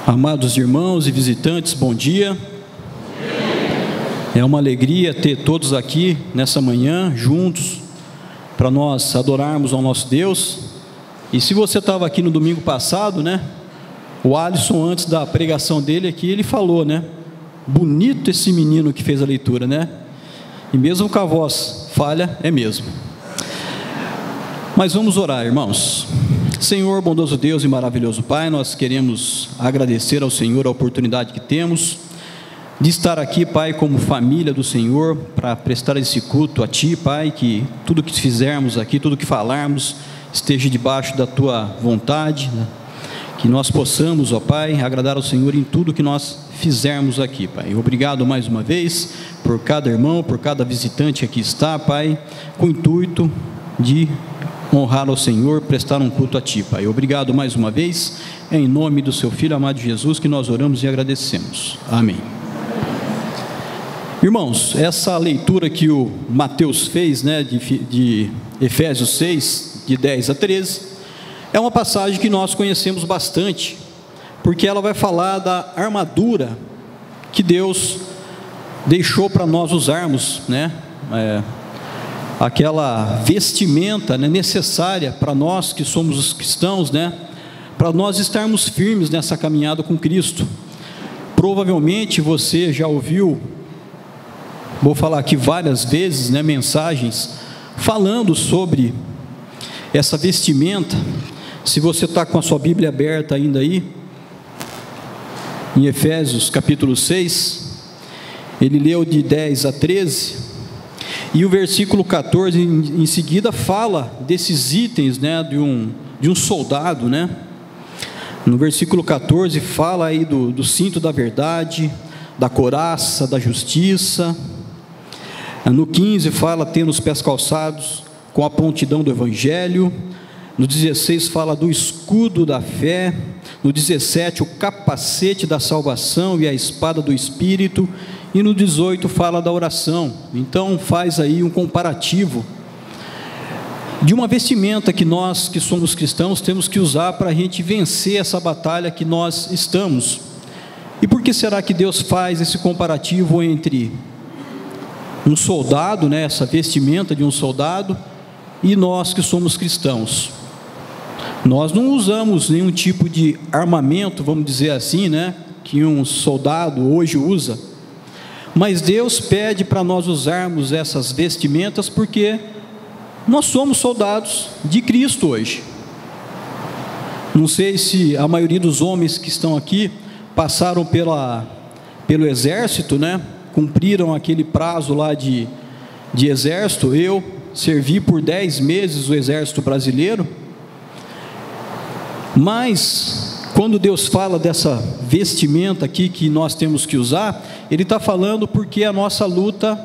Amados irmãos e visitantes, bom dia. É uma alegria ter todos aqui nessa manhã, juntos, para nós adorarmos ao nosso Deus. E se você estava aqui no domingo passado, né? O Alisson, antes da pregação dele aqui, ele falou, né? Bonito esse menino que fez a leitura, né? E mesmo com a voz falha, é mesmo. Mas vamos orar, irmãos. Senhor, bondoso Deus e maravilhoso Pai, nós queremos agradecer ao Senhor a oportunidade que temos de estar aqui, Pai, como família do Senhor, para prestar esse culto a Ti, Pai, que tudo que fizermos aqui, tudo que falarmos, esteja debaixo da Tua vontade, né? Que nós possamos, ó Pai, agradar ao Senhor em tudo que nós fizermos aqui, Pai. Obrigado mais uma vez por cada irmão, por cada visitante que aqui está, Pai, com o intuito de honrar ao Senhor, prestar um culto a Ti, Pai. Obrigado mais uma vez, é em nome do Seu Filho amado Jesus que nós oramos e agradecemos. Amém. Irmãos, essa leitura que o Mateus fez, né, de Efésios 6, de 10 a 13, é uma passagem que nós conhecemos bastante, porque ela vai falar da armadura que Deus deixou para nós usarmos, né, aquela vestimenta, né, necessária para nós que somos os cristãos, né, para nós estarmos firmes nessa caminhada com Cristo. Provavelmente você já ouviu, vou falar aqui várias vezes, né, mensagens falando sobre essa vestimenta. Se você está com a sua Bíblia aberta ainda aí, em Efésios capítulo 6, ele leu de 10 a 13, e o versículo 14 em seguida fala desses itens, né, de um soldado, né? No versículo 14 fala aí do cinto da verdade, da couraça, da justiça. No 15 fala tendo os pés calçados com a prontidão do Evangelho. No 16 fala do escudo da fé. No 17 o capacete da salvação e a espada do Espírito. E no 18 fala da oração. Então faz aí um comparativo de uma vestimenta que nós que somos cristãos temos que usar para a gente vencer essa batalha que nós estamos. E por que será que Deus faz esse comparativo entre um soldado, né, essa vestimenta de um soldado, e nós que somos cristãos? Nós não usamos nenhum tipo de armamento, vamos dizer assim, né, que um soldado hoje usa. Mas Deus pede para nós usarmos essas vestimentas porque nós somos soldados de Cristo hoje. Não sei se a maioria dos homens que estão aqui passaram pelo exército, né? Cumpriram aquele prazo lá de exército. Eu servi por 10 meses o exército brasileiro. Mas quando Deus fala dessa vestimenta aqui que nós temos que usar, Ele está falando porque a nossa luta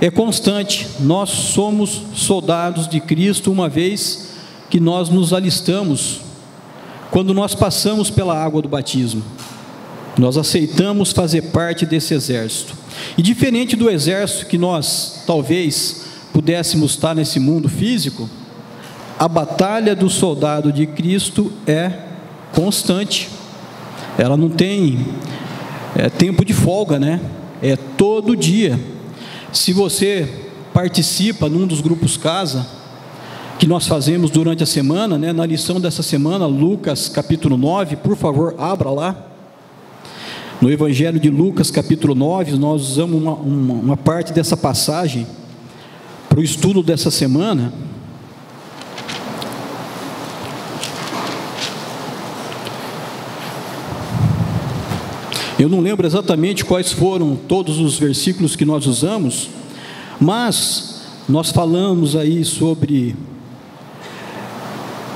é constante. Nós somos soldados de Cristo uma vez que nós nos alistamos, quando nós passamos pela água do batismo. Nós aceitamos fazer parte desse exército. E diferente do exército que nós talvez pudéssemos estar nesse mundo físico, a batalha do soldado de Cristo é constante. Ela não tem tempo de folga, né? É todo dia. Se você participa num dos grupos casa que nós fazemos durante a semana, né, na lição dessa semana, Lucas capítulo 9, por favor, abra lá. No Evangelho de Lucas capítulo 9, nós usamos uma parte dessa passagem para o estudo dessa semana. Eu não lembro exatamente quais foram todos os versículos que nós usamos, mas nós falamos aí sobre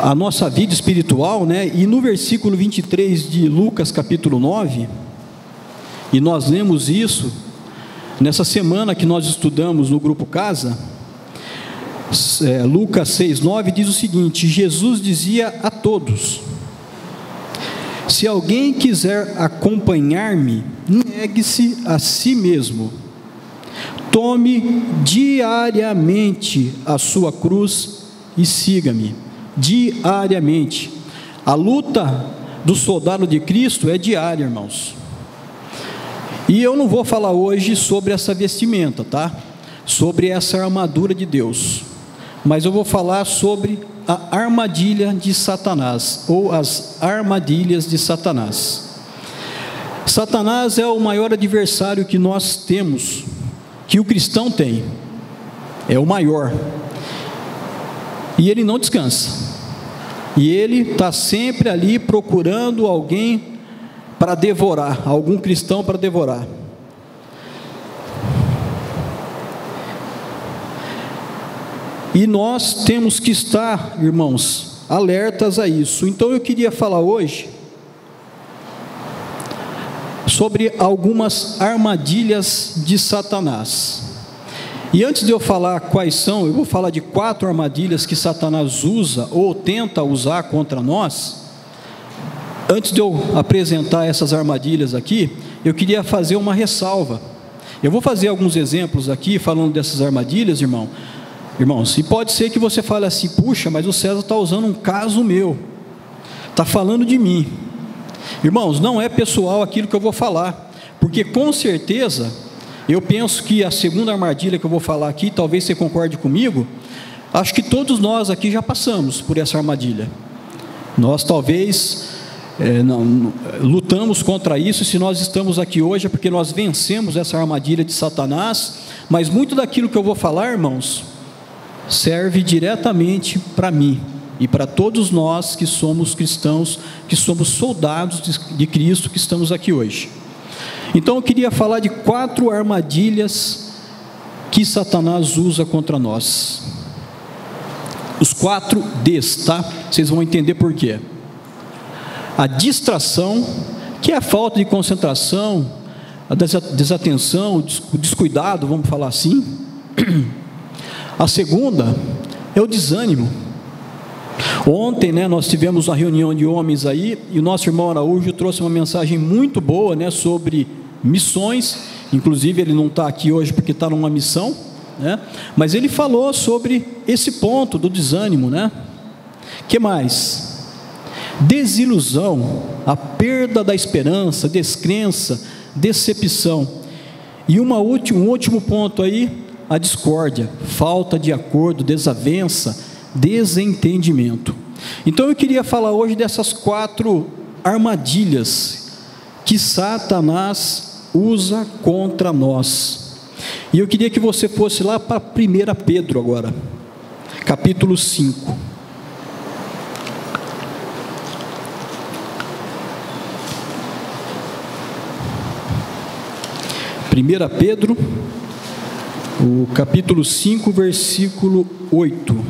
a nossa vida espiritual, né? E no versículo 23 de Lucas capítulo 9, e nós lemos isso nessa semana que nós estudamos no grupo casa, Lucas 6:9 diz o seguinte: Jesus dizia a todos: se alguém quiser acompanhar-me, negue-se a si mesmo, tome diariamente a sua cruz e siga-me. Diariamente. A luta do soldado de Cristo é diária, irmãos. E eu não vou falar hoje sobre essa vestimenta, tá? Sobre essa armadura de Deus, mas eu vou falar sobre a armadilha de Satanás, ou as armadilhas de Satanás. Satanás é o maior adversário que nós temos, que o cristão tem, é o maior, e ele não descansa, e ele está sempre ali procurando alguém para devorar, algum cristão para devorar. E nós temos que estar, irmãos, alertas a isso. Então eu queria falar hoje sobre algumas armadilhas de Satanás. E antes de eu falar quais são, eu vou falar de 4 armadilhas que Satanás usa ou tenta usar contra nós. Antes de eu apresentar essas armadilhas aqui, eu queria fazer uma ressalva. Eu vou fazer alguns exemplos aqui falando dessas armadilhas, irmãos, e pode ser que você fale assim: puxa, mas o César está usando um caso meu, está falando de mim. Irmãos, não é pessoal aquilo que eu vou falar, porque com certeza, eu penso que a segunda armadilha que eu vou falar aqui, talvez você concorde comigo, acho que todos nós aqui já passamos por essa armadilha. Nós talvez lutamos contra isso. Se nós estamos aqui hoje é porque nós vencemos essa armadilha de Satanás, mas muito daquilo que eu vou falar, irmãos, serve diretamente para mim e para todos nós que somos cristãos, que somos soldados de Cristo, que estamos aqui hoje. Então eu queria falar de 4 armadilhas que Satanás usa contra nós. Os 4 Ds, tá? Vocês vão entender por quê. A distração, que é a falta de concentração, a desatenção, o descuidado, vamos falar assim. A segunda é o desânimo. Ontem, nós tivemos uma reunião de homens aí, e o nosso irmão Araújo trouxe uma mensagem muito boa, sobre missões. Inclusive ele não está aqui hoje porque está numa missão, mas ele falou sobre esse ponto do desânimo, Que mais? Desilusão, a perda da esperança, descrença, decepção. E um último ponto aí, a discórdia, falta de acordo, desavença, desentendimento. Então eu queria falar hoje dessas 4 armadilhas que Satanás usa contra nós. E eu queria que você fosse lá para 1 Pedro agora, capítulo 5. 1 Pedro, o capítulo 5, versículo 8.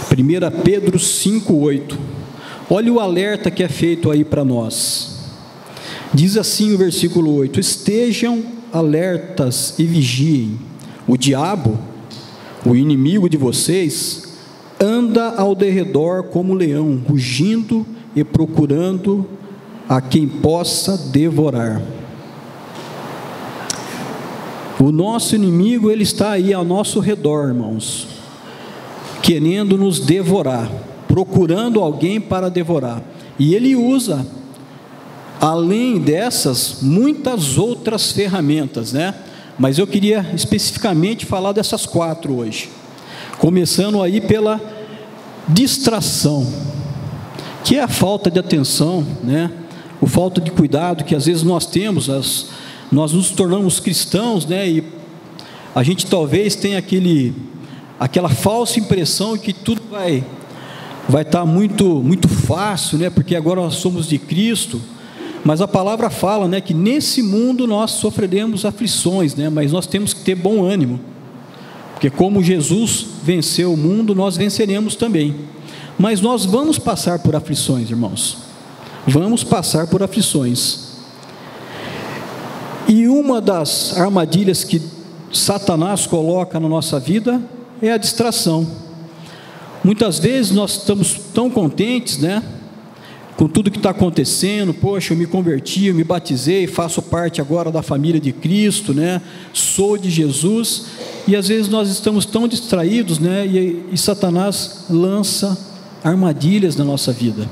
Primeira Pedro 5:8. Olha o alerta que é feito aí para nós. Diz assim o versículo 8: estejam alertas e vigiem. O diabo, o inimigo de vocês, anda ao derredor como leão, rugindo e procurando a quem possa devorar. O nosso inimigo, ele está aí ao nosso redor, irmãos, querendo nos devorar, procurando alguém para devorar. E ele usa, além dessas, muitas outras ferramentas, Mas eu queria especificamente falar dessas 4 hoje. Começando aí pela distração, que é a falta de atenção, o falta de cuidado que às vezes nós temos. Nós nos tornamos cristãos, e a gente talvez tenha aquela falsa impressão que tudo vai estar muito fácil, porque agora nós somos de Cristo. Mas a palavra fala, que nesse mundo nós sofreremos aflições, mas nós temos que ter bom ânimo, porque como Jesus venceu o mundo, nós venceremos também. Mas nós vamos passar por aflições, irmãos, vamos passar por aflições. E uma das armadilhas que Satanás coloca na nossa vida é a distração. Muitas vezes nós estamos tão contentes, com tudo que está acontecendo. Poxa, eu me converti, eu me batizei, faço parte agora da família de Cristo, né? Sou de Jesus. E às vezes nós estamos tão distraídos, né? E Satanás lança armadilhas na nossa vida.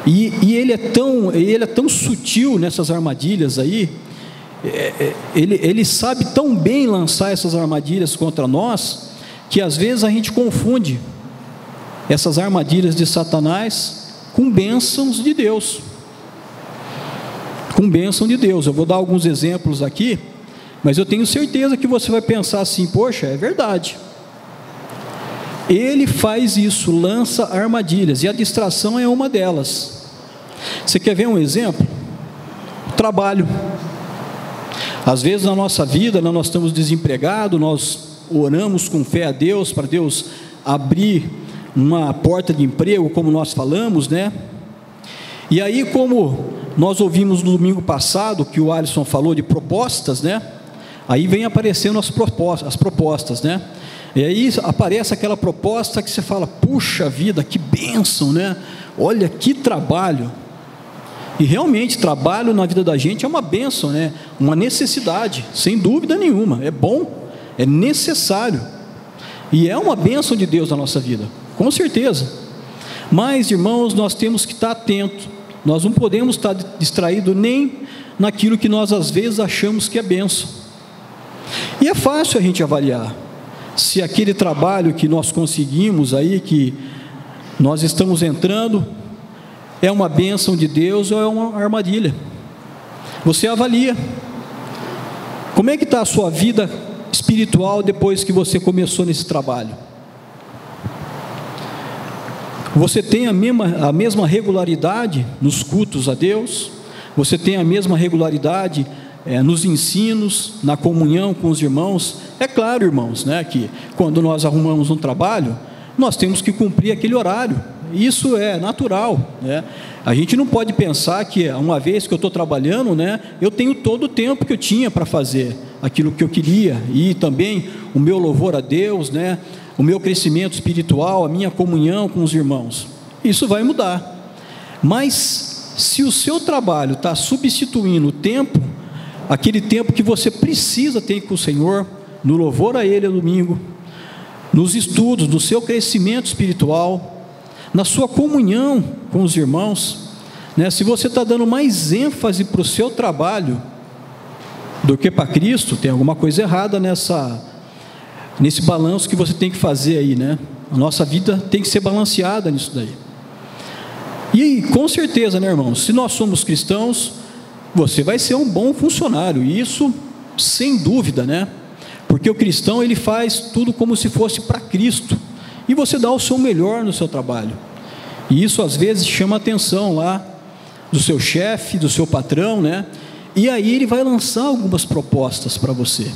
E ele é tão sutil nessas armadilhas aí. Ele sabe tão bem lançar essas armadilhas contra nós, que às vezes a gente confunde essas armadilhas de Satanás com bênçãos de Deus. Com bênção de Deus. Eu vou dar alguns exemplos aqui, mas eu tenho certeza que você vai pensar assim: poxa, é verdade. Ele faz isso, lança armadilhas, e a distração é uma delas. Você quer ver um exemplo? Trabalho. Às vezes na nossa vida, nós estamos desempregados, nós oramos com fé a Deus, para Deus abrir uma porta de emprego, como nós falamos, né? E aí, como nós ouvimos no domingo passado, que o Alisson falou de propostas, né? Aí vem aparecendo as propostas, né? E aí aparece aquela proposta que você fala: puxa vida, que bênção, né? Olha que trabalho. E realmente, trabalho na vida da gente é uma bênção, né? Uma necessidade, sem dúvida nenhuma. É bom, é necessário, e é uma bênção de Deus na nossa vida, com certeza. Mas, irmãos, nós temos que estar atentos. Nós não podemos estar distraídos nem naquilo que nós às vezes achamos que é bênção. E é fácil a gente avaliar se aquele trabalho que nós conseguimos aí, que nós estamos entrando, é uma bênção de Deus ou é uma armadilha. Você avalia. Como é que está a sua vida espiritual depois que você começou nesse trabalho? Você tem a mesma regularidade nos cultos a Deus? Você tem a mesma regularidade nos ensinos, na comunhão com os irmãos? É claro, irmãos, né, que quando nós arrumamos um trabalho, nós temos que cumprir aquele horário. Isso é natural, né? A gente não pode pensar que uma vez que eu estou trabalhando, né, eu tenho todo o tempo que eu tinha para fazer aquilo que eu queria, e também o meu louvor a Deus, né, o meu crescimento espiritual, a minha comunhão com os irmãos. Isso vai mudar. Mas se o seu trabalho está substituindo o tempo, aquele tempo que você precisa ter com o Senhor, no louvor a Ele ao domingo, nos estudos, no seu crescimento espiritual, na sua comunhão com os irmãos, né? Se você está dando mais ênfase para o seu trabalho do que para Cristo, tem alguma coisa errada nesse balanço que você tem que fazer aí, né? A nossa vida tem que ser balanceada nisso daí. E com certeza, né, irmãos, se nós somos cristãos, você vai ser um bom funcionário, e isso sem dúvida, né? Porque o cristão, ele faz tudo como se fosse para Cristo, e você dá o seu melhor no seu trabalho, e isso às vezes chama a atenção lá do seu chefe, do seu patrão, né? E aí ele vai lançar algumas propostas para você,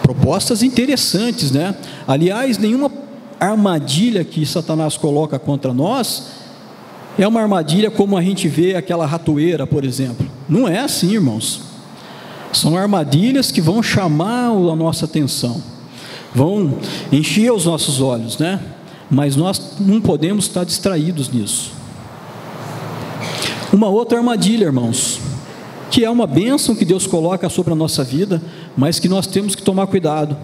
propostas interessantes, né? Aliás, nenhuma armadilha que Satanás coloca contra nós é uma armadilha como a gente vê aquela ratoeira, por exemplo. Não é assim, irmãos. São armadilhas que vão chamar a nossa atenção, vão encher os nossos olhos, né? Mas nós não podemos estar distraídos nisso. Uma outra armadilha, irmãos, que é uma bênção que Deus coloca sobre a nossa vida, mas que nós temos que tomar cuidado: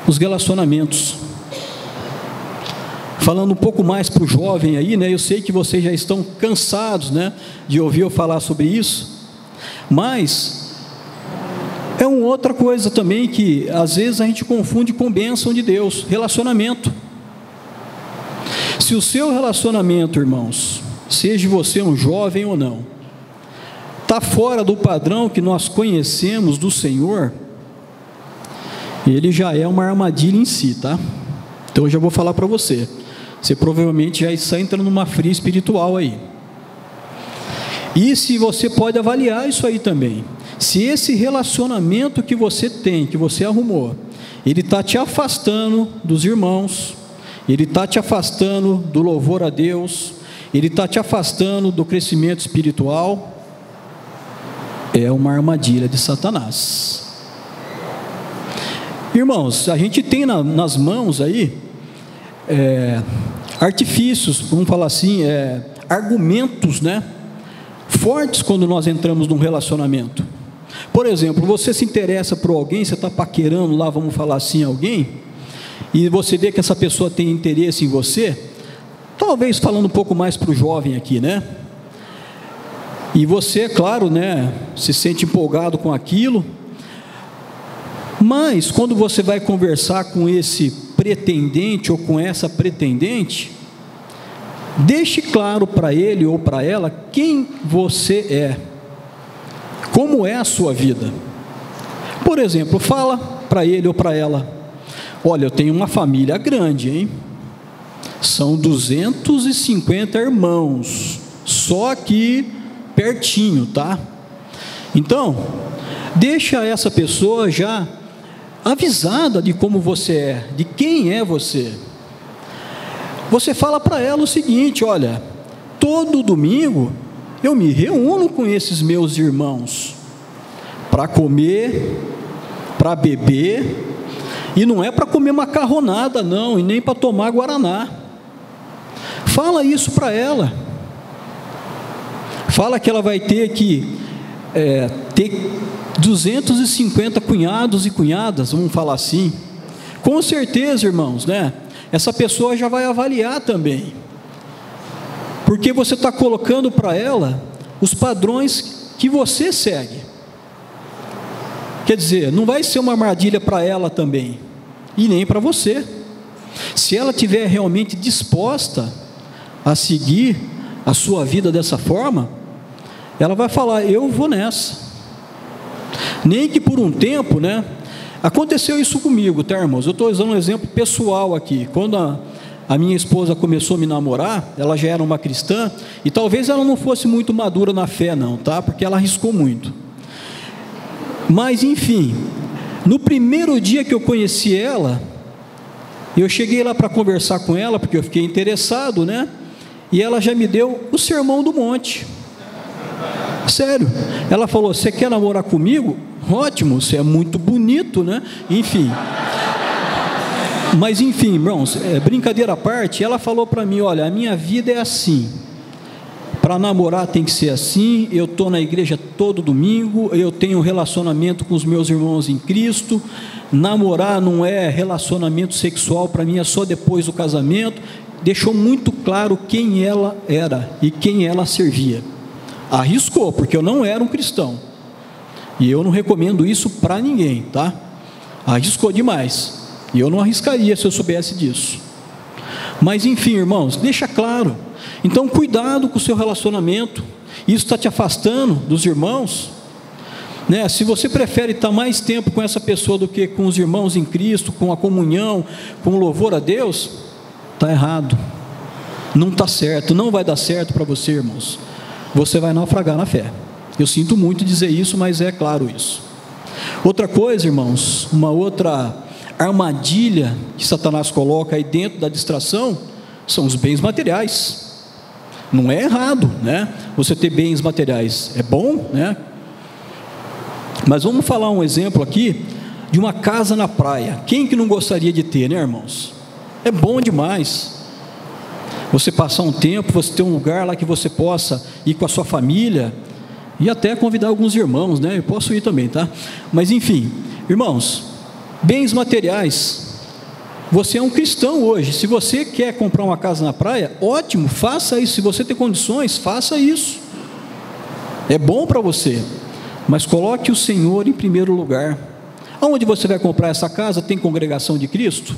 os relacionamentos. Falando um pouco mais para o jovem aí, né? Eu sei que vocês já estão cansados, né, de ouvir eu falar sobre isso, mas é uma outra coisa também que às vezes a gente confunde com bênção de Deus: relacionamento. Se o seu relacionamento, irmãos, seja você um jovem ou não, está fora do padrão que nós conhecemos do Senhor, ele já é uma armadilha em si, tá? Então eu já vou falar para você. Você provavelmente já está entrando numa fria espiritual aí. E se você pode avaliar isso aí também, se esse relacionamento que você tem, que você arrumou, ele está te afastando dos irmãos, ele está te afastando do louvor a Deus, ele está te afastando do crescimento espiritual, é uma armadilha de Satanás. Irmãos, a gente tem nas mãos aí artifícios, vamos falar assim, argumentos, né, fortes quando nós entramos num relacionamento. Por exemplo, você se interessa por alguém, você está paquerando lá, vamos falar assim, alguém, e você vê que essa pessoa tem interesse em você, talvez falando um pouco mais para o jovem aqui, né? E você, é claro, né, se sente empolgado com aquilo, mas quando você vai conversar com esse pretendente ou com essa pretendente, deixe claro para ele ou para ela quem você é, como é a sua vida. Por exemplo, fala para ele ou para ela: olha, eu tenho uma família grande, hein? São 250 irmãos, só aqui pertinho, tá? Então, deixa essa pessoa já avisada de como você é, de quem é você. Você fala para ela o seguinte: olha, todo domingo eu me reúno com esses meus irmãos para comer, para beber, e não é para comer macarronada não, e nem para tomar guaraná. Fala isso para ela. Fala que ela vai ter que ter 250 cunhados e cunhadas, vamos falar assim. Com certeza, irmãos, né? Essa pessoa já vai avaliar também, porque você está colocando para ela os padrões que você segue. Quer dizer, não vai ser uma armadilha para ela também, e nem para você. Se ela estiver realmente disposta a seguir a sua vida dessa forma, ela vai falar: eu vou nessa. Nem que por um tempo, né? Aconteceu isso comigo, tá, irmãos? Eu estou usando um exemplo pessoal aqui. Quando a minha esposa começou a me namorar, ela já era uma cristã, e talvez ela não fosse muito madura na fé não, tá? Porque ela arriscou muito. Mas enfim, no primeiro dia que eu conheci ela, eu cheguei lá para conversar com ela, porque eu fiquei interessado, né? E ela já me deu o sermão do monte. Sério, ela falou: você quer namorar comigo? Ótimo, você é muito bonito, né? Enfim, mas enfim, irmãos, brincadeira à parte, ela falou para mim: olha, a minha vida é assim, para namorar tem que ser assim, eu estou na igreja todo domingo, eu tenho um relacionamento com os meus irmãos em Cristo, namorar não é relacionamento sexual, para mim é só depois do casamento. Deixou muito claro quem ela era e quem ela servia. Arriscou, porque eu não era um cristão, e eu não recomendo isso para ninguém, tá? Arriscou demais, e eu não arriscaria se eu soubesse disso. Mas enfim, irmãos, deixa claro. Então cuidado com o seu relacionamento. Isso está te afastando dos irmãos, né? Se você prefere estar mais tempo com essa pessoa do que com os irmãos em Cristo, com a comunhão, com o louvor a Deus, está errado, não está certo, não vai dar certo para você, irmãos. Você vai naufragar na fé. Eu sinto muito dizer isso, mas é claro isso. Outra coisa, irmãos, uma outra armadilha que Satanás coloca aí dentro da distração, são os bens materiais. Não é errado, né? Você ter bens materiais é bom, né? Mas vamos falar um exemplo aqui de uma casa na praia. Quem que não gostaria de ter, né, irmãos? É bom demais. Você passar um tempo, você ter um lugar lá que você possa ir com a sua família e até convidar alguns irmãos, né? Eu posso ir também, tá? Mas enfim, irmãos, bens materiais. Você é um cristão hoje. Se você quer comprar uma casa na praia, ótimo, faça isso. Se você tem condições, faça isso. É bom para você, mas coloque o Senhor em primeiro lugar. Aonde você vai comprar essa casa? Tem congregação de Cristo?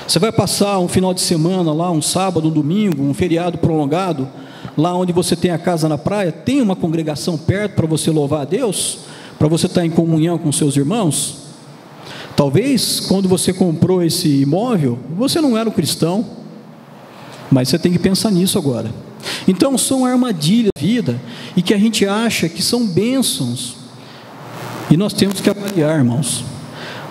Você vai passar um final de semana lá, um sábado, um domingo, um feriado prolongado, lá onde você tem a casa na praia? Tem uma congregação perto para você louvar a Deus? Para você estar em comunhão com seus irmãos? Talvez, quando você comprou esse imóvel, você não era um cristão, mas você tem que pensar nisso agora. Então, são armadilhas da vida, e que a gente acha que são bênçãos, e nós temos que avaliar, irmãos.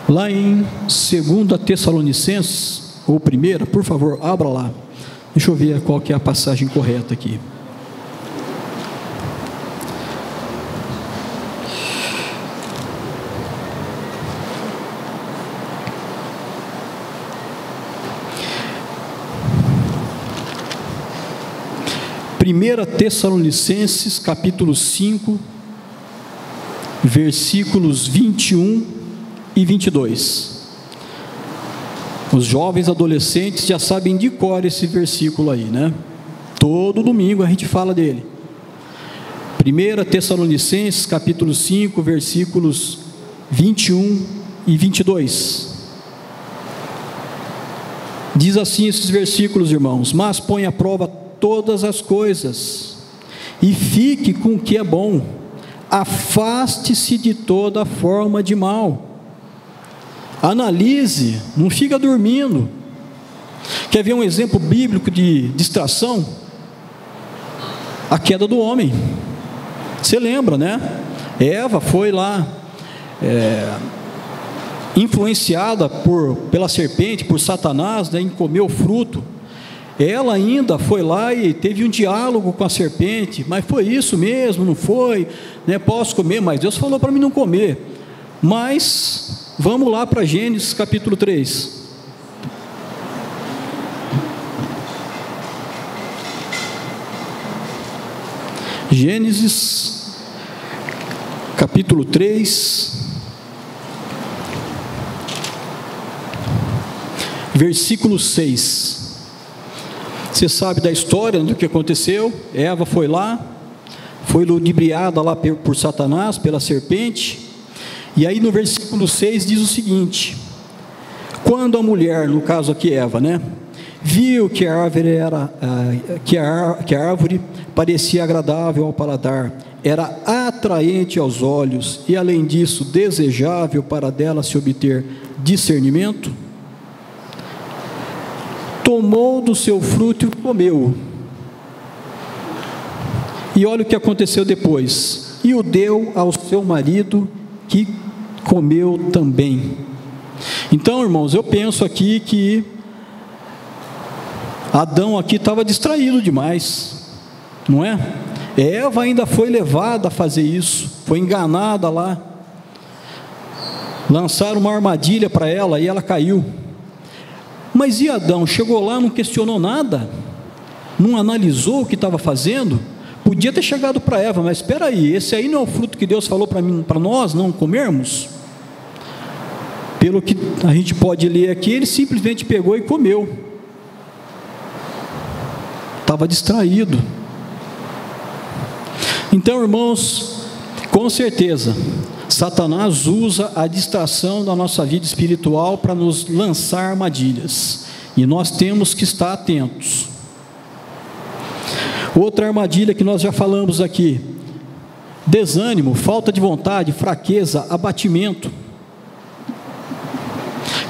Lá em 2 Tessalonicenses, ou 1, por favor, abra lá. Deixa eu ver qual que é a passagem correta aqui. 1 Tessalonicenses capítulo 5, versículos 21 e 22. Os jovens adolescentes já sabem de cor esse versículo aí, né? Todo domingo a gente fala dele. 1 Tessalonicenses capítulo 5, versículos 21 e 22. Diz assim esses versículos, irmãos: mas põe à prova todas as coisas, e fique com o que é bom, afaste-se de toda forma de mal, analise, não fica dormindo. Quer ver um exemplo bíblico de distração? A queda do homem. Você lembra, né? Eva foi lá influenciada pela serpente, por Satanás, né, em comer o fruto. Ela ainda foi lá e teve um diálogo com a serpente: mas foi isso mesmo, não foi, né? Posso comer? Mas Deus falou para mim não comer. Mas vamos lá para Gênesis capítulo 3. Gênesis capítulo 3, versículo 6. Você sabe da história, do que aconteceu. Eva foi lá, foi ludibriada lá por Satanás, pela serpente. E aí no versículo 6 diz o seguinte: quando a mulher, no caso aqui Eva, né, viu que a árvore parecia agradável ao paladar, era atraente aos olhos e, além disso, desejável para dela se obter discernimento, tomou do seu fruto e comeu. E olha o que aconteceu depois: e o deu ao seu marido, que comeu também. Então, irmãos, eu penso aqui que Adão aqui estava distraído demais, não é? Eva ainda foi levada a fazer isso, foi enganada lá, lançaram uma armadilha para ela e ela caiu. Mas e Adão? Chegou lá, não questionou nada, não analisou o que estava fazendo? Podia ter chegado para Eva: mas espera aí, esse aí não é o fruto que Deus falou para nós não comermos? Pelo que a gente pode ler aqui, ele simplesmente pegou e comeu. Estava distraído. Então, irmãos, com certeza Satanás usa a distração da nossa vida espiritual para nos lançar armadilhas, e nós temos que estar atentos. Outra armadilha que nós já falamos aqui: desânimo, falta de vontade, fraqueza, abatimento.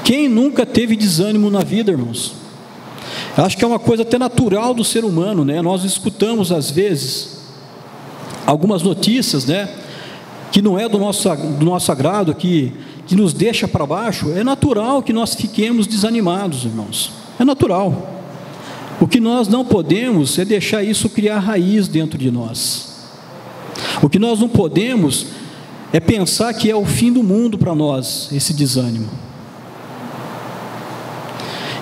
Quem nunca teve desânimo na vida, irmãos? Acho que é uma coisa até natural do ser humano, né? Nós escutamos às vezes algumas notícias, né, que não é do nosso agrado, que nos deixa para baixo. É natural que nós fiquemos desanimados, irmãos, é natural. O que nós não podemos é deixar isso criar raiz dentro de nós. O que nós não podemos é pensar que é o fim do mundo para nós, esse desânimo.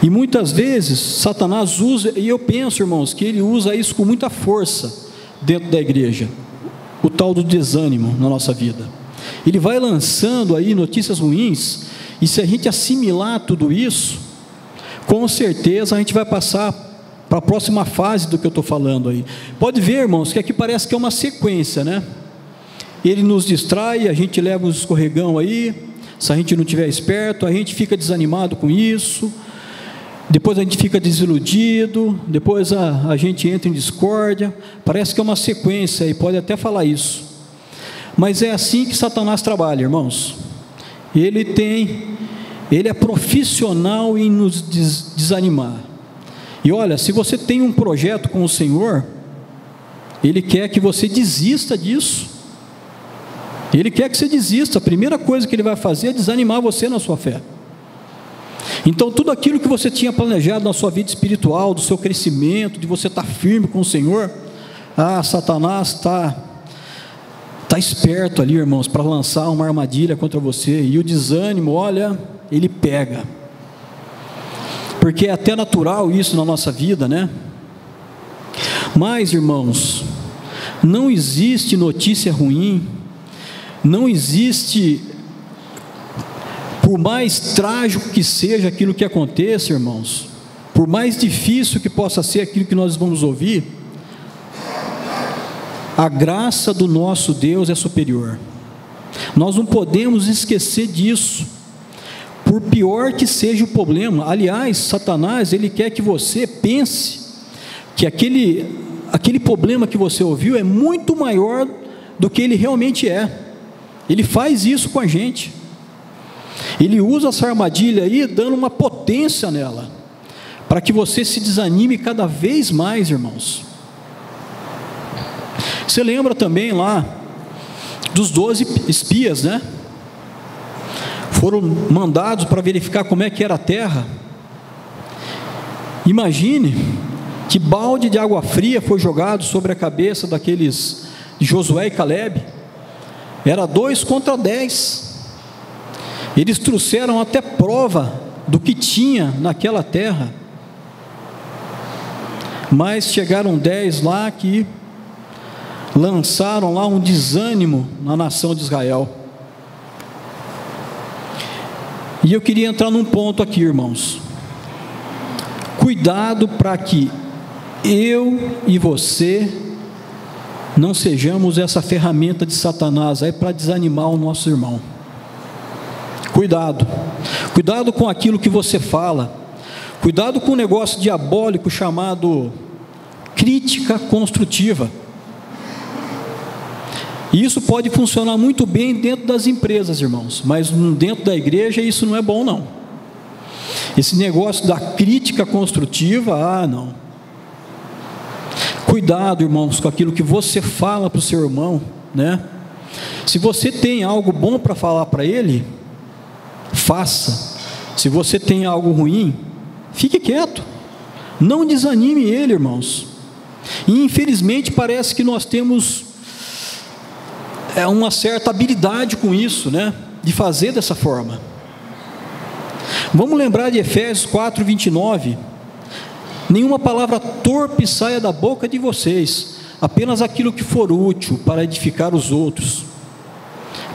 E muitas vezes Satanás usa, e eu penso, irmãos, que ele usa isso com muita força dentro da igreja, o tal do desânimo na nossa vida. Ele vai lançando aí notícias ruins, e se a gente assimilar tudo isso, com certeza a gente vai passar para a próxima fase do que eu estou falando aí. Pode ver, irmãos, que aqui parece que é uma sequência, né? Ele nos distrai, a gente leva um escorregão aí, se a gente não estiver esperto, a gente fica desanimado com isso, depois a gente fica desiludido, depois a gente entra em discórdia. Parece que é uma sequência, e pode até falar isso, mas é assim que Satanás trabalha, irmãos. Ele é profissional em nos desanimar. E olha, se você tem um projeto com o Senhor, Ele quer que você desista disso. Ele quer que você desista. A primeira coisa que Ele vai fazer é desanimar você na sua fé. Então tudo aquilo que você tinha planejado na sua vida espiritual, do seu crescimento, de você estar firme com o Senhor, Satanás está esperto ali, irmãos, para lançar uma armadilha contra você. E o desânimo, olha, ele pega, porque é até natural isso na nossa vida, né? Mas, irmãos, não existe notícia ruim, não existe, por mais trágico que seja aquilo que aconteça, irmãos, por mais difícil que possa ser aquilo que nós vamos ouvir, a graça do nosso Deus é superior. Nós não podemos esquecer disso, por pior que seja o problema. Aliás, Satanás, ele quer que você pense que aquele problema que você ouviu é muito maior do que ele realmente é. Ele faz isso com a gente. Ele usa essa armadilha aí, dando uma potência nela, para que você se desanime cada vez mais, irmãos. Você lembra também lá dos 12 espias, né? Foram mandados para verificar como é que era a terra. Imagine que balde de água fria foi jogado sobre a cabeça daqueles de Josué e Calebe. Era 2 contra 10. Eles trouxeram até prova do que tinha naquela terra, mas chegaram 10 lá que lançaram lá um desânimo na nação de Israel. E eu queria entrar num ponto aqui, irmãos. Cuidado para que eu e você não sejamos essa ferramenta de Satanás aí para desanimar o nosso irmão. Cuidado com aquilo que você fala, cuidado com o negócio diabólico chamado crítica construtiva. E isso pode funcionar muito bem dentro das empresas, irmãos, mas dentro da igreja isso não é bom, não. Esse negócio da crítica construtiva, não. Cuidado, irmãos, com aquilo que você fala para o seu irmão, né? Se você tem algo bom para falar para ele, faça. Se você tem algo ruim, fique quieto. Não desanime ele, irmãos. E infelizmente parece que nós temos uma certa habilidade com isso, né? De fazer dessa forma. Vamos lembrar de Efésios 4:29. Nenhuma palavra torpe saia da boca de vocês, apenas aquilo que for útil para edificar os outros,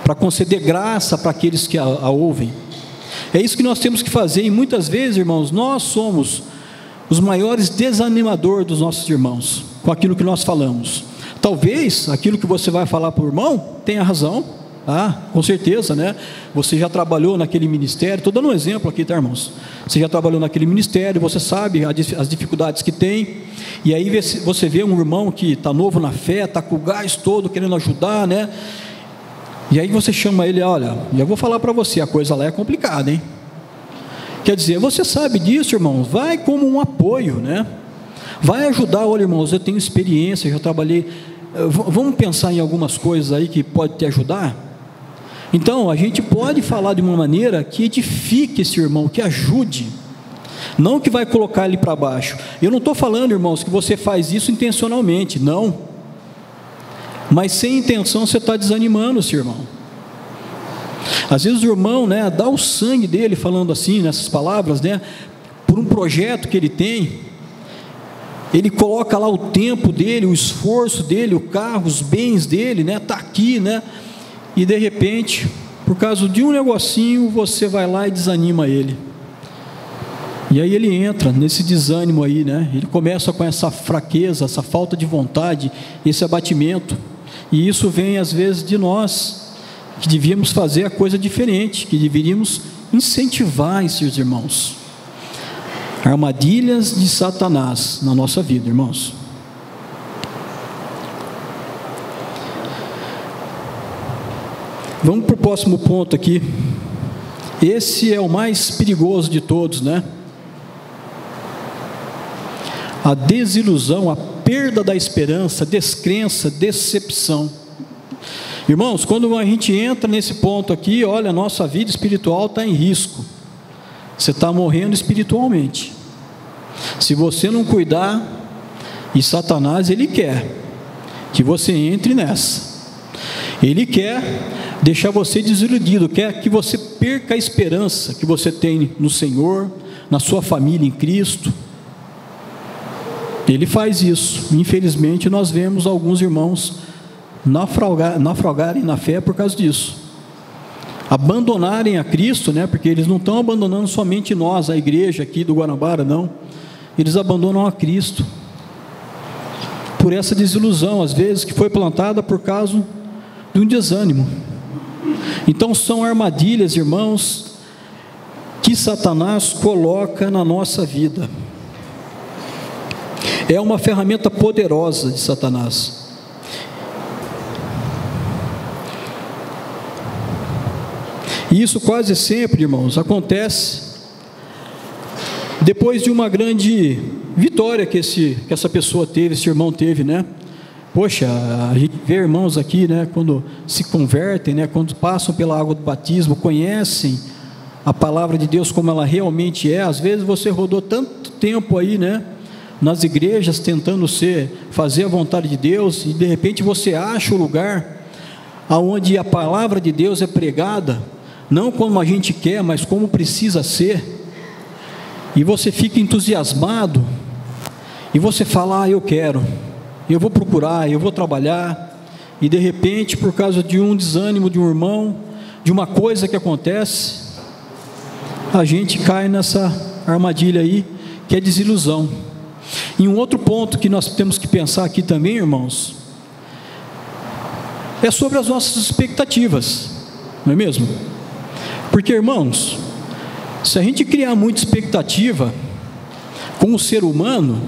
para conceder graça para aqueles que a ouvem. É isso que nós temos que fazer, e muitas vezes, irmãos, nós somos os maiores desanimadores dos nossos irmãos, com aquilo que nós falamos. Talvez aquilo que você vai falar para o irmão tenha razão, com certeza, né? Você já trabalhou naquele ministério, estou dando um exemplo aqui, tá, irmãos? Você já trabalhou naquele ministério, você sabe as dificuldades que tem, e aí você vê um irmão que está novo na fé, está com o gás todo, querendo ajudar, né? E aí você chama ele, olha, e eu vou falar para você, a coisa lá é complicada, hein? Quer dizer, você sabe disso, irmão, vai como um apoio, né? Vai ajudar, olha, irmãos, eu tenho experiência, já trabalhei, vamos pensar em algumas coisas aí que pode te ajudar. Então, a gente pode falar de uma maneira que edifique esse irmão, que ajude, não que vai colocar ele para baixo. Eu não estou falando, irmãos, que você faz isso intencionalmente, não, mas sem intenção você está desanimando esse irmão. Às vezes o irmão, né, dá o sangue dele, falando assim, nessas palavras, né, por um projeto que ele tem, ele coloca lá o tempo dele, o esforço dele, o carro, os bens dele, né, está aqui, né, e de repente, por causa de um negocinho, você vai lá e desanima ele, e aí ele entra nesse desânimo aí, né, ele começa com essa fraqueza, essa falta de vontade, esse abatimento, e isso vem às vezes de nós, que devíamos fazer a coisa diferente, que deveríamos incentivar esses irmãos. Armadilhas de Satanás na nossa vida, irmãos. Vamos para o próximo ponto aqui. Esse é o mais perigoso de todos, né? A desilusão, a perda da esperança, descrença, decepção. Irmãos, quando a gente entra nesse ponto aqui, olha, a nossa vida espiritual está em risco. Você está morrendo espiritualmente. Se você não cuidar, e Satanás, ele quer que você entre nessa. Ele quer deixar você desiludido, quer que você perca a esperança que você tem no Senhor, na sua família em Cristo. Ele faz isso. Infelizmente, nós vemos alguns irmãos naufragarem na fé por causa disso. Abandonarem a Cristo, né? Porque eles não estão abandonando somente nós, a igreja aqui do Guanabara, não. Eles abandonam a Cristo por essa desilusão, às vezes, que foi plantada por causa de um desânimo. Então, são armadilhas, irmãos, que Satanás coloca na nossa vida. É uma ferramenta poderosa de Satanás. E isso quase sempre, irmãos, acontece depois de uma grande vitória que essa pessoa teve, esse irmão teve, né? Poxa, a gente vê irmãos aqui, né, quando se convertem, né, quando passam pela água do batismo, conhecem a palavra de Deus como ela realmente é. Às vezes você rodou tanto tempo aí, né, nas igrejas tentando fazer a vontade de Deus, e de repente você acha o lugar aonde a palavra de Deus é pregada, não como a gente quer, mas como precisa ser, e você fica entusiasmado, e você fala: eu quero, eu vou procurar, eu vou trabalhar, e de repente, por causa de um desânimo de um irmão, de uma coisa que acontece, a gente cai nessa armadilha aí, que é desilusão. E um outro ponto que nós temos que pensar aqui também, irmãos, é sobre as nossas expectativas, não é mesmo? Porque, irmãos, se a gente criar muita expectativa com o ser humano,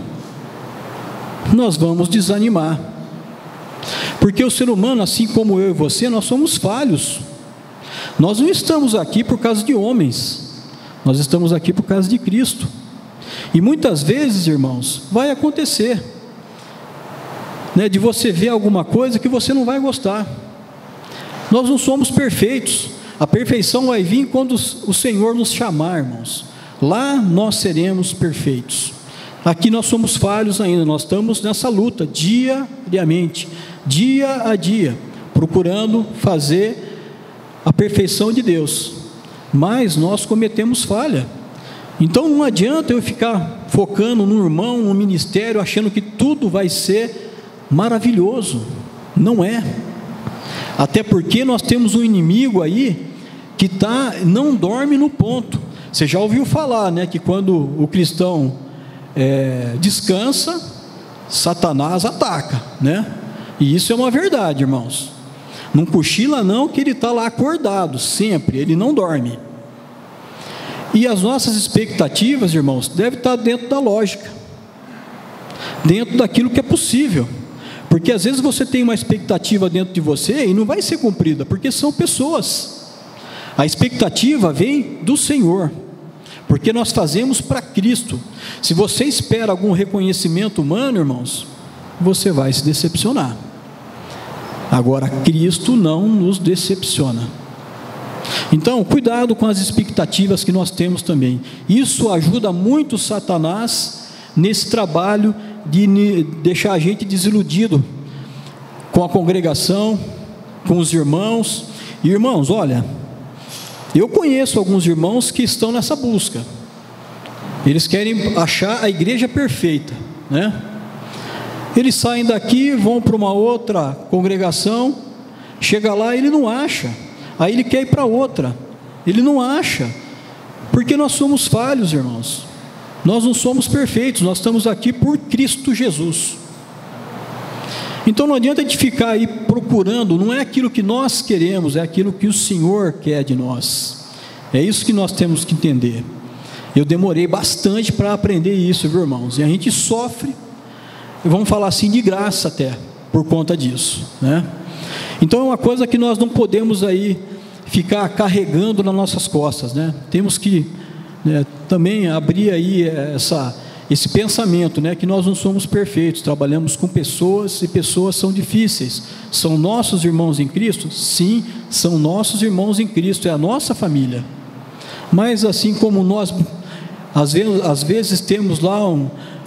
nós vamos desanimar. Porque o ser humano, assim como eu e você, nós somos falhos. Nós não estamos aqui por causa de homens, nós estamos aqui por causa de Cristo. E muitas vezes, irmãos, vai acontecer, né, de você ver alguma coisa que você não vai gostar. Nós não somos perfeitos. A perfeição vai vir quando o Senhor nos chamar, irmãos. Lá nós seremos perfeitos. Aqui nós somos falhos ainda. Nós estamos nessa luta diariamente, dia a dia, procurando fazer a perfeição de Deus. Mas nós cometemos falha. Então não adianta eu ficar focando no irmão, no ministério, achando que tudo vai ser maravilhoso. Não é. Até porque nós temos um inimigo aí que não dorme no ponto. Você já ouviu falar, né, que quando o cristão descansa, Satanás ataca, né? E isso é uma verdade, irmãos. Não cochila não, que ele está lá acordado sempre, ele não dorme. E as nossas expectativas, irmãos, devem estar dentro da lógica, dentro daquilo que é possível. Porque às vezes você tem uma expectativa dentro de você e não vai ser cumprida, porque são pessoas. A expectativa vem do Senhor, porque nós fazemos para Cristo. Se você espera algum reconhecimento humano, irmãos, você vai se decepcionar. Agora, Cristo não nos decepciona. Então, cuidado com as expectativas que nós temos também. Isso ajuda muito Satanás nesse trabalho de deixar a gente desiludido com a congregação, com os irmãos. E, irmãos, olha, eu conheço alguns irmãos que estão nessa busca. Eles querem achar a igreja perfeita, né? Eles saem daqui, vão para uma outra congregação, chega lá, ele não acha. Aí ele quer ir para outra, ele não acha, porque nós somos falhos, irmãos. Nós não somos perfeitos, nós estamos aqui por Cristo Jesus. Então não adianta a gente ficar aí procurando, não é aquilo que nós queremos, é aquilo que o Senhor quer de nós. É isso que nós temos que entender. Eu demorei bastante para aprender isso, viu, irmãos? E a gente sofre, vamos falar assim, de graça até, por conta disso, né? Então é uma coisa que nós não podemos aí ficar carregando nas nossas costas, né? Temos que também abrir aí esse pensamento, né? Que nós não somos perfeitos, trabalhamos com pessoas e pessoas são difíceis. São nossos irmãos em Cristo? Sim, são nossos irmãos em Cristo, é a nossa família. Mas assim como nós às vezes temos lá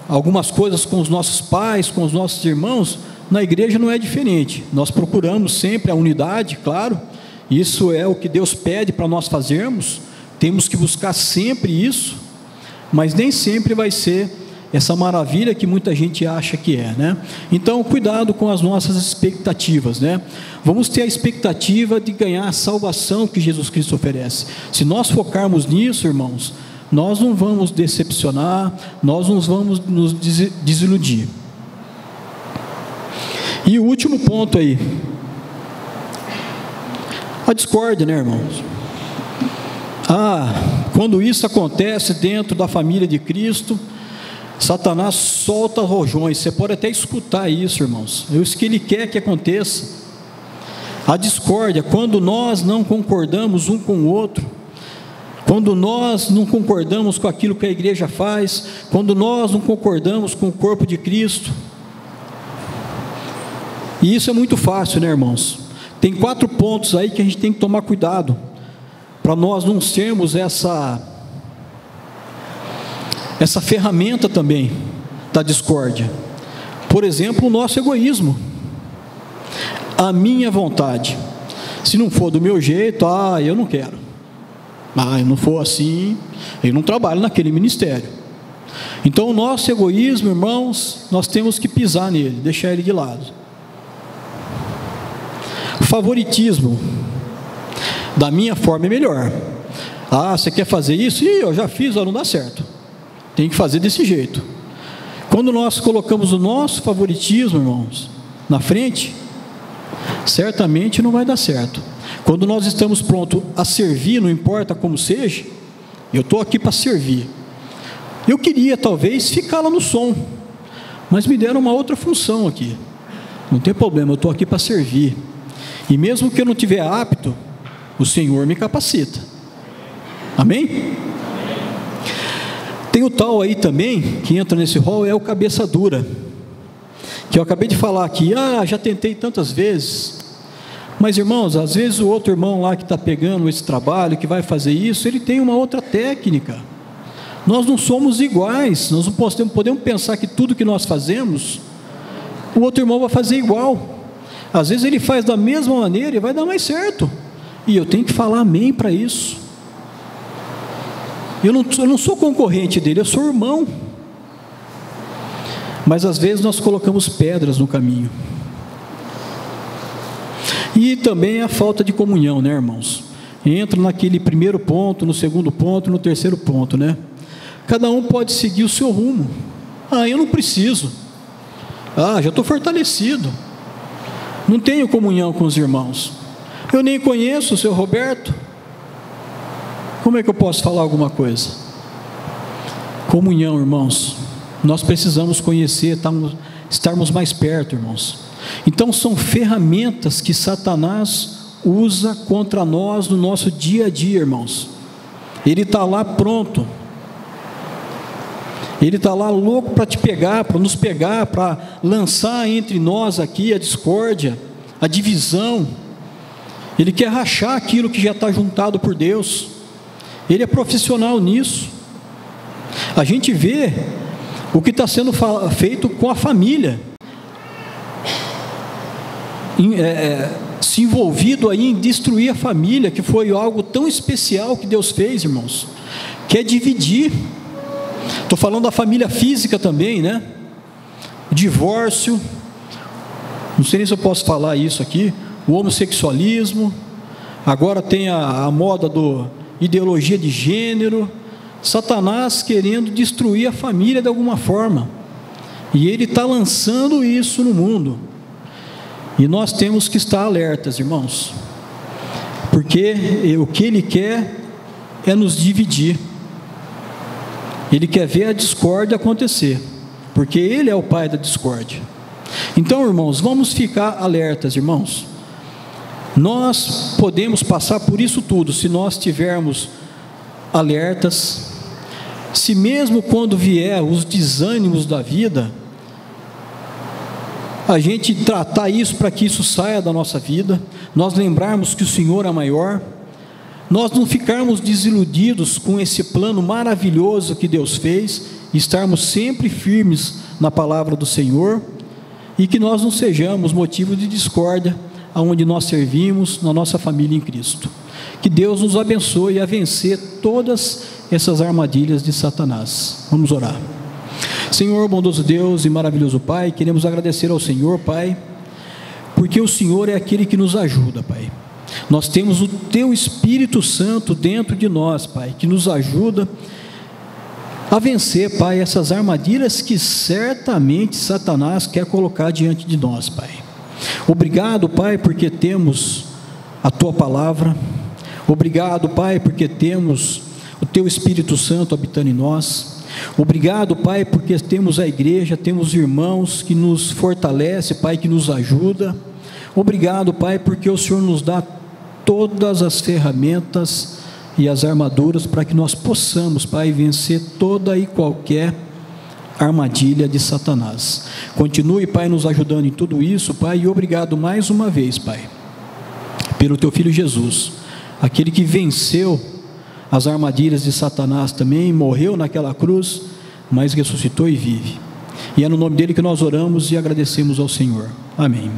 algumas coisas com os nossos pais, com os nossos irmãos, na igreja não é diferente. Nós procuramos sempre a unidade, claro, isso é o que Deus pede para nós fazermos, temos que buscar sempre isso, mas nem sempre vai ser essa maravilha que muita gente acha que é, né? Então, cuidado com as nossas expectativas, né? Vamos ter a expectativa de ganhar a salvação que Jesus Cristo oferece. Se nós focarmos nisso, irmãos, nós não vamos decepcionar, nós não vamos nos desiludir. E o último ponto aí, a discórdia, né, irmãos? Quando isso acontece dentro da família de Cristo, Satanás solta rojões. Você pode até escutar isso, irmãos. É isso que ele quer que aconteça. A discórdia, quando nós não concordamos um com o outro, quando nós não concordamos com aquilo que a igreja faz, quando nós não concordamos com o corpo de Cristo. E isso é muito fácil, né, irmãos? Tem 4 pontos aí que a gente tem que tomar cuidado, para nós não sermos essa ferramenta também da discórdia. Por exemplo, o nosso egoísmo, a minha vontade. Se não for do meu jeito, eu não quero. Se não for assim, eu não trabalho naquele ministério. Então o nosso egoísmo, irmãos, nós temos que pisar nele, deixar ele de lado. Favoritismo, da minha forma é melhor. Você quer fazer isso? Eu já fiz, não dá certo. Tem que fazer desse jeito. Quando nós colocamos o nosso favoritismo, irmãos, na frente, certamente não vai dar certo. Quando nós estamos prontos a servir, não importa como seja, eu estou aqui para servir. Eu queria talvez ficar lá no som, mas me deram uma outra função aqui. Não tem problema, eu estou aqui para servir. E mesmo que eu não estiver apto, o Senhor me capacita. Amém? Tem o tal aí também, que entra nesse rol, é o cabeça dura, que eu acabei de falar aqui. Já tentei tantas vezes. Mas, irmãos, às vezes o outro irmão lá que está pegando esse trabalho, que vai fazer isso, ele tem uma outra técnica. Nós não somos iguais. Nós não podemos pensar que tudo que nós fazemos, o outro irmão vai fazer igual. Às vezes ele faz da mesma maneira e vai dar mais certo, e eu tenho que falar amém para isso. Eu não sou concorrente dele, eu sou irmão. Mas às vezes nós colocamos pedras no caminho. E também a falta de comunhão, né, irmãos? Entra naquele primeiro ponto, no segundo ponto, no terceiro ponto, né? Cada um pode seguir o seu rumo. Eu não preciso. Já estou fortalecido. Não tenho comunhão com os irmãos. Eu nem conheço o seu Roberto. Como é que eu posso falar alguma coisa? Comunhão, irmãos. Nós precisamos conhecer, estarmos mais perto, irmãos. Então são ferramentas que Satanás usa contra nós no nosso dia a dia, irmãos. Ele está lá pronto. Ele está lá louco para te pegar, para nos pegar, para lançar entre nós aqui a discórdia, a divisão. Ele quer rachar aquilo que já está juntado por Deus. Ele é profissional nisso. A gente vê o que está sendo feito com a família, se envolvido aí em destruir a família, que foi algo tão especial que Deus fez, irmãos, que é dividir. Estou falando da família física também, né? O divórcio, não sei nem se eu posso falar isso aqui, o homossexualismo, agora tem a moda do ideologia de gênero. Satanás querendo destruir a família de alguma forma, e ele está lançando isso no mundo, e nós temos que estar alertas, irmãos, porque o que ele quer é nos dividir. Ele quer ver a discórdia acontecer, porque ele é o pai da discórdia. Então, irmãos, vamos ficar alertas, irmãos. Nós podemos passar por isso tudo se nós tivermos alertas. Se mesmo quando vier os desânimos da vida, a gente tratar isso para que isso saia da nossa vida, nós lembrarmos que o Senhor é maior, nós não ficarmos desiludidos com esse plano maravilhoso que Deus fez, e estarmos sempre firmes na palavra do Senhor, e que nós não sejamos motivo de discórdia aonde nós servimos, na nossa família em Cristo. Que Deus nos abençoe a vencer todas essas armadilhas de Satanás. Vamos orar. Senhor, bondoso Deus e maravilhoso Pai, queremos agradecer ao Senhor, Pai, porque o Senhor é aquele que nos ajuda, Pai. Nós temos o Teu Espírito Santo dentro de nós, Pai, que nos ajuda a vencer, Pai, essas armadilhas que certamente Satanás quer colocar diante de nós, Pai. Obrigado, Pai, porque temos a Tua Palavra. Obrigado, Pai, porque temos o Teu Espírito Santo habitando em nós. Obrigado, Pai, porque temos a igreja, temos irmãos que nos fortalece, Pai, que nos ajuda. Obrigado, Pai, porque o Senhor nos dá todas as ferramentas e as armaduras para que nós possamos, Pai, vencer toda e qualquer armadilha de Satanás. Continue, Pai, nos ajudando em tudo isso, Pai, e obrigado mais uma vez, Pai, pelo Teu Filho Jesus, aquele que venceu as armadilhas de Satanás também, morreu naquela cruz, mas ressuscitou e vive. E é no nome dele que nós oramos e agradecemos ao Senhor. Amém.